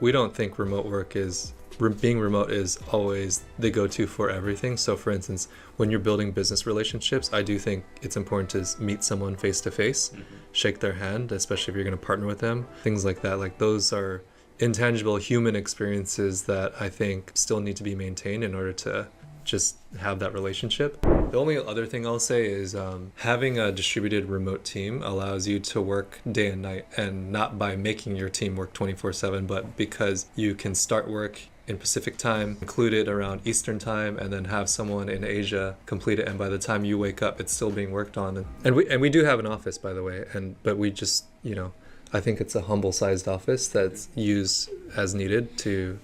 We don't think being remote is always the go-to for everything. So for instance, when you're building business relationships, I do think it's important to meet someone face to face, shake their hand, especially if you're going to partner with them, things like that. Like those are intangible human experiences that I think still need to be maintained in order to just have that relationship. The only other thing I'll say is having a distributed remote team allows you to work day and night, and not by making your team work 24/7, but because you can start work in Pacific time, include it around Eastern time, and then have someone in Asia complete it, and by the time you wake up it's still being worked on. And we do have an office, by the way, but we just, I think it's a humble sized office that's used as needed to,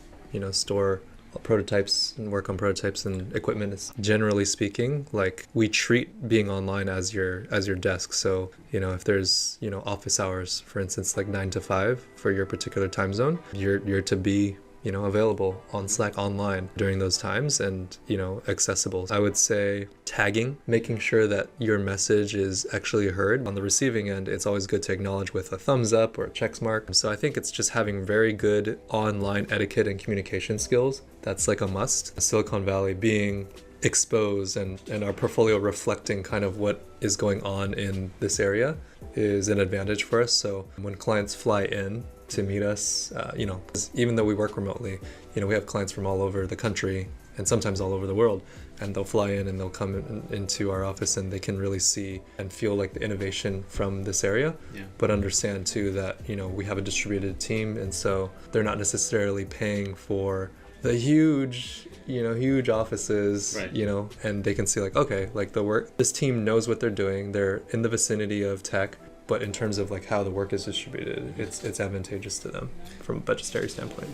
store prototypes and work on prototypes and equipment. Is generally speaking, like, we treat being online as your desk. So if there's office hours, for instance, like 9 to 5 for your particular time zone, you're to be available on Slack online during those times and, accessible. I would say tagging, making sure that your message is actually heard. On the receiving end, it's always good to acknowledge with a thumbs up or a check mark. So I think it's just having very good online etiquette and communication skills. That's like a must. Silicon Valley being exposed and our portfolio reflecting kind of what is going on in this area is an advantage for us. So when clients fly in to meet us, even though we work remotely, we have clients from all over the country and sometimes all over the world, and they'll fly in and they'll come into our office and they can really see and feel like the innovation from this area. But understand too that we have a distributed team, and so they're not necessarily paying for the huge offices, right. And they can see like, okay, like this team knows what they're doing, they're in the vicinity of tech, but in terms of like how the work is distributed, it's advantageous to them from a budgetary standpoint.